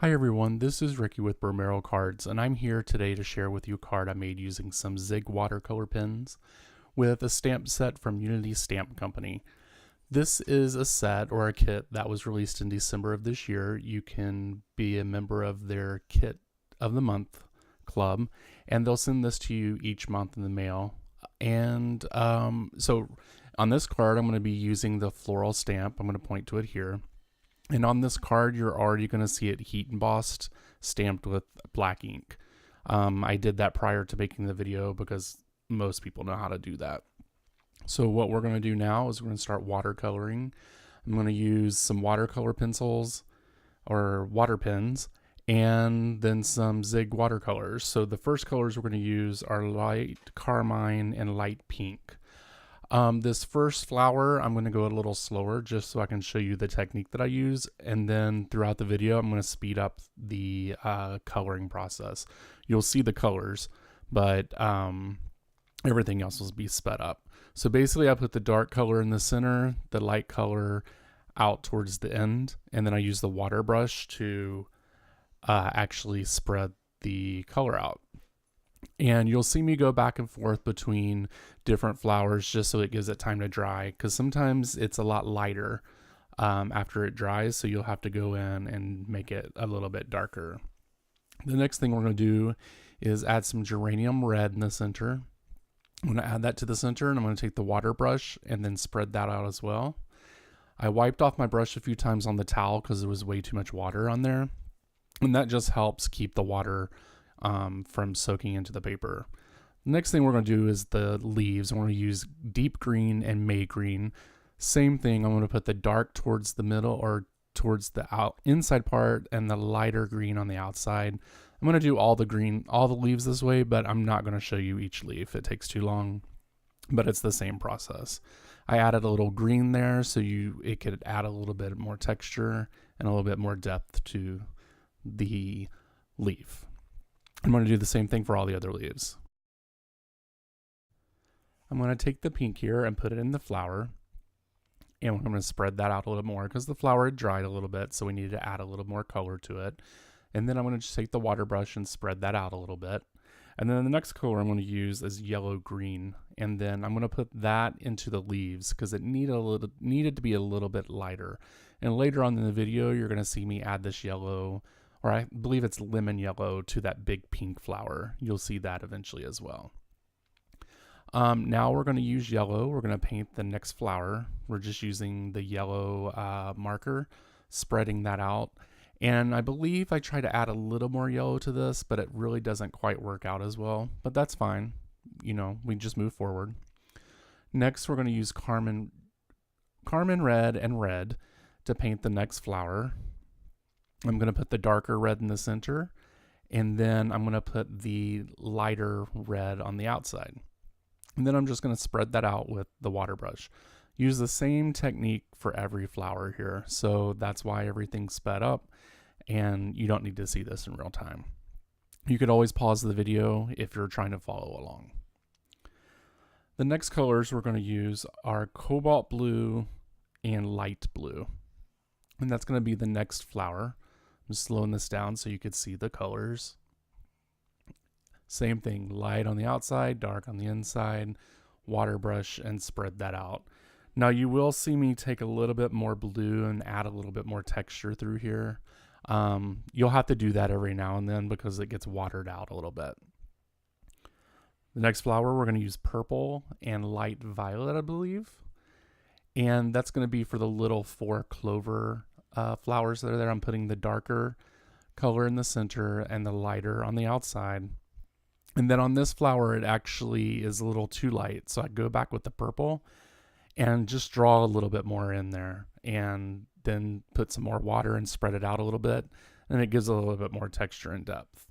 Hi everyone, this is Ricky with Bromero Cards, and I'm here today to share with you a card I made using some Zig Watercolor pens with a stamp set from Unity Stamp Company. This is a set or a kit that was released in December of this year. You can be a member of their Kit of the Month club, and they'll send this to you each month in the mail. And so on this card, I'm going to be using the floral stamp. I'm going to point to it here. And on this card, you're already going to see it heat embossed, stamped with black ink. I did that prior to making the video because most people know how to do that. So what we're going to do now is we're going to start watercoloring. I'm going to use some watercolor pencils or water pens and then some Zig watercolors. So the first colors we're going to use are light carmine and light pink. This first flower, I'm going to go a little slower just so I can show you the technique that I use. And then throughout the video, I'm going to speed up the coloring process. You'll see the colors, but everything else will be sped up. So basically I put the dark color in the center, the light color out towards the end, and then I use the water brush to actually spread the color out. And you'll see me go back and forth between different flowers just so it gives it time to dry, because sometimes it's a lot lighter after it dries, so you'll have to go in and make it a little bit darker. The next thing we're going to do is add some geranium red in the center. I'm going to add that to the center, and I'm going to take the water brush and then spread that out as well. I wiped off my brush a few times on the towel because there was way too much water on there, and that just helps keep the water from soaking into the paper. The next thing we're going to do is the leaves. We're going to use deep green and May green. Same thing, I'm going to put the dark towards the middle or towards the inside part and the lighter green on the outside. I'm going to do all the leaves this way, but I'm not going to show you each leaf. It takes too long, but it's the same process. I added a little green there so it could add a little bit more texture and a little bit more depth to the leaf. I'm going to do the same thing for all the other leaves. I'm going to take the pink here and put it in the flower. And I'm going to spread that out a little more because the flower had dried a little bit, so we needed to add a little more color to it. And then I'm going to just take the water brush and spread that out a little bit. And then the next color I'm going to use is yellow-green. And then I'm going to put that into the leaves because it needed to be a little bit lighter. And later on in the video, you're going to see me add this yellow, or I believe it's lemon yellow, to that big pink flower. You'll see that eventually as well. Now we're going to use yellow. We're going to paint the next flower. We're just using the yellow marker, spreading that out. And I believe I tried to add a little more yellow to this, but it really doesn't quite work out as well. But that's fine. You know, we just move forward. Next, we're going to use carmine red and red to paint the next flower. I'm going to put the darker red in the center, and then I'm going to put the lighter red on the outside. And then I'm just going to spread that out with the water brush. Use the same technique for every flower here, so that's why everything's sped up, and you don't need to see this in real time. You could always pause the video if you're trying to follow along. The next colors we're going to use are cobalt blue and light blue, and that's going to be the next flower. I'm slowing this down so you could see the colors. Same thing, light on the outside, dark on the inside, water brush, and spread that out. Now you will see me take a little bit more blue and add a little bit more texture through here. You'll have to do that every now and then because it gets watered out a little bit. The next flower, we're going to use purple and light violet, I believe. And that's going to be for the little 4 clover flowers that are there. I'm putting the darker color in the center and the lighter on the outside. And then on this flower, it actually is a little too light. So I go back with the purple and just draw a little bit more in there, and then put some more water and spread it out a little bit. And it gives a little bit more texture and depth.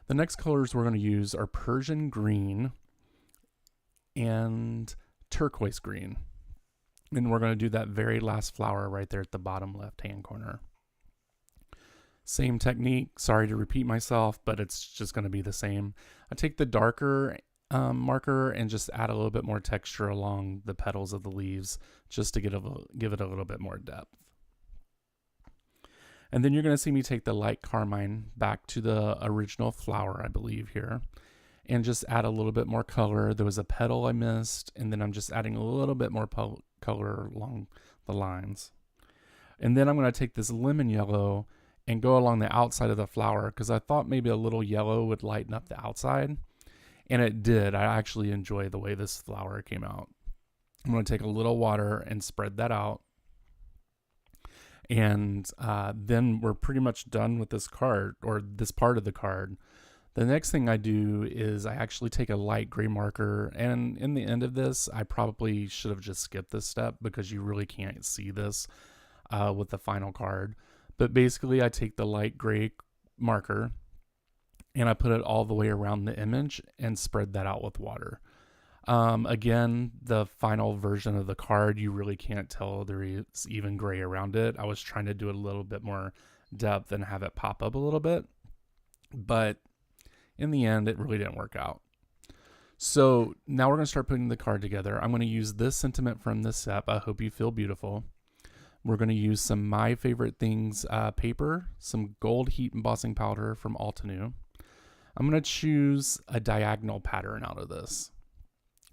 The next colors we're going to use are Persian green and turquoise green. And we're going to do that very last flower right there at the bottom left-hand corner. Same technique, sorry to repeat myself, but it's just going to be the same. I take the darker marker and just add a little bit more texture along the petals of the leaves just to give it a little bit more depth. And then you're going to see me take the light carmine back to the original flower, I believe here, and just add a little bit more color. There was a petal I missed, and then I'm just adding a little bit more color along the lines. And then I'm going to take this lemon yellow and go along the outside of the flower, because I thought maybe a little yellow would lighten up the outside. And it did. I actually enjoy the way this flower came out. I'm going to take a little water and spread that out. And then we're pretty much done with this card, or this part of the card. The next thing I do is I actually take a light gray marker, and in the end of this, I probably should have just skipped this step because you really can't see this with the final card. But basically I take the light gray marker and I put it all the way around the image and spread that out with water. Again, the final version of the card, you really can't tell there is even gray around it. I was trying to do a little bit more depth and have it pop up a little bit, but in the end, it really didn't work out. So now we're going to start putting the card together. I'm going to use this sentiment from this set, I Hope You Feel Beautiful. We're going to use some My Favorite Things paper, some gold heat embossing powder from Altenew. I'm going to choose a diagonal pattern out of this.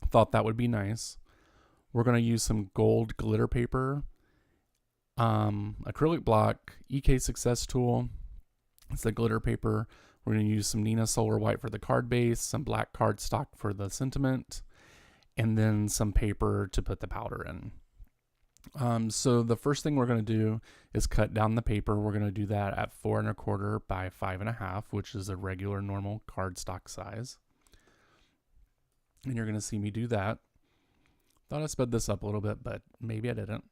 Thought that would be nice. We're going to use some gold glitter paper, acrylic block, EK Success Tool. It's the glitter paper. We're going to use some Nina Solar White for the card base, some black cardstock for the sentiment, and then some paper to put the powder in. So the first thing we're going to do is cut down the paper. We're going to do that at 4 1/4 by 5 1/2, which is a regular normal cardstock size. And you're going to see me do that. Thought I sped this up a little bit, but maybe I didn't.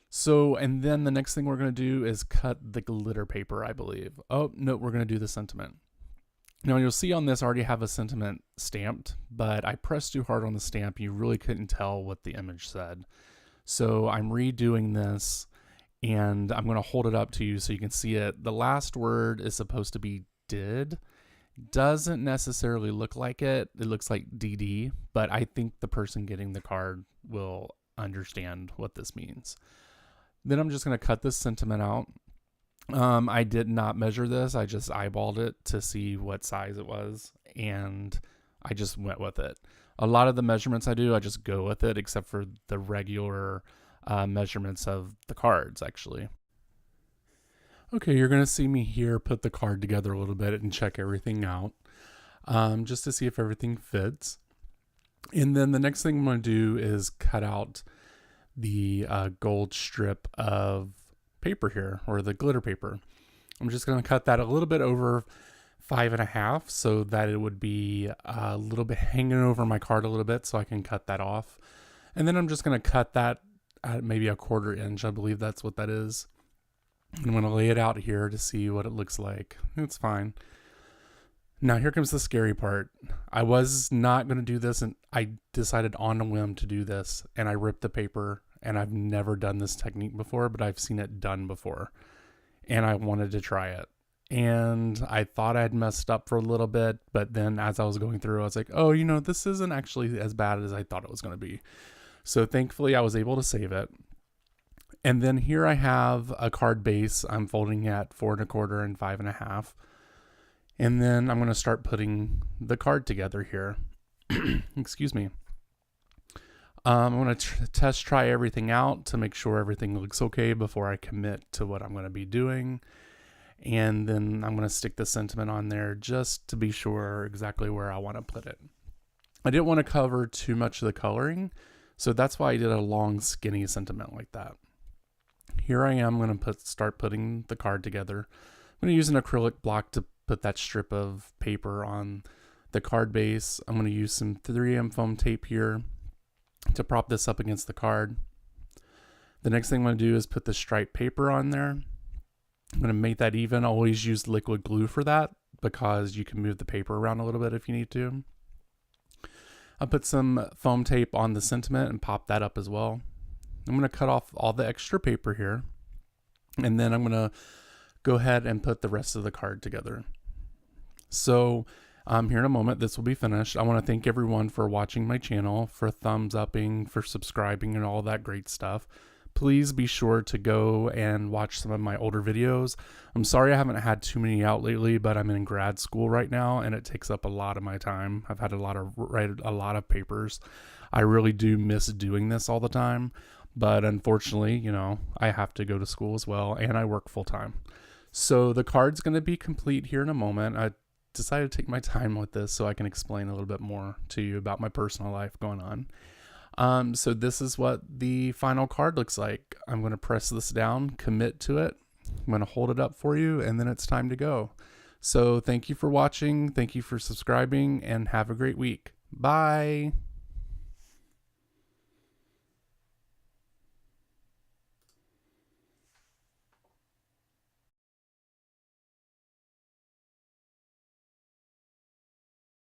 So, and then the next thing we're going to do is cut the glitter paper, I believe. Oh, no, we're going to do the sentiment. Now you'll see on this I already have a sentiment stamped, but I pressed too hard on the stamp. You really couldn't tell what the image said. So I'm redoing this, and I'm going to hold it up to you so you can see it. The last word is supposed to be did. Doesn't necessarily look like it. It looks like DD, but I think the person getting the card will understand what this means. Then I'm just going to cut this sentiment out. I did not measure this. I just eyeballed it to see what size it was, and I just went with it. A lot of the measurements I do, I just go with it, except for the regular measurements of the cards, actually. Okay, you're going to see me here put the card together a little bit and check everything out, just to see if everything fits. And then the next thing I'm going to do is cut out the gold strip of paper here, or the glitter paper. I'm just going to cut that a little bit over 5 1/2 so that it would be a little bit hanging over my card a little bit, so I can cut that off. And then I'm just going to cut that at maybe 1/4 inch. I believe that's what that is. I'm going to lay it out here to see what it looks like. It's fine. Now here comes the scary part. I was not going to do this, and I decided on a whim to do this, and I ripped the paper, and I've never done this technique before, but I've seen it done before, and I wanted to try it. And I thought I'd messed up for a little bit, but then as I was going through, I was like, oh, you know, this isn't actually as bad as I thought it was going to be. So thankfully I was able to save it. And then here I have a card base I'm folding at 4 1/4 and 5 1/2. And then I'm going to start putting the card together here. Excuse me. I'm going to test try everything out to make sure everything looks okay before I commit to what I'm going to be doing. And then I'm going to stick the sentiment on there just to be sure exactly where I want to put it. I didn't want to cover too much of the coloring, so that's why I did a long skinny sentiment like that. Here I am going to start putting the card together. I'm going to use an acrylic block to put that strip of paper on the card base. I'm going to use some 3M foam tape here to prop this up against the card. The next thing I'm going to do is put the striped paper on there. I'm going to make that even. Always use liquid glue for that because you can move the paper around a little bit if you need to. I'll put some foam tape on the sentiment and pop that up as well. I'm going to cut off all the extra paper here, and then I'm going to go ahead and put the rest of the card together. So here in a moment, this will be finished. I want to thank everyone for watching my channel, for thumbs upping, for subscribing, and all that great stuff. please be sure to go and watch some of my older videos. I'm sorry I haven't had too many out lately, but I'm in grad school right now and it takes up a lot of my time. I've had write a lot of papers. I really do miss doing this all the time, but unfortunately, you know, I have to go to school as well and I work full time. So the card's going to be complete here in a moment. I decided to take my time with this so I can explain a little bit more to you about my personal life going on. So this is what the final card looks like. I'm going to press this down, commit to it. I'm going to hold it up for you, and then it's time to go. So thank you for watching. Thank you for subscribing, and have a great week. Bye.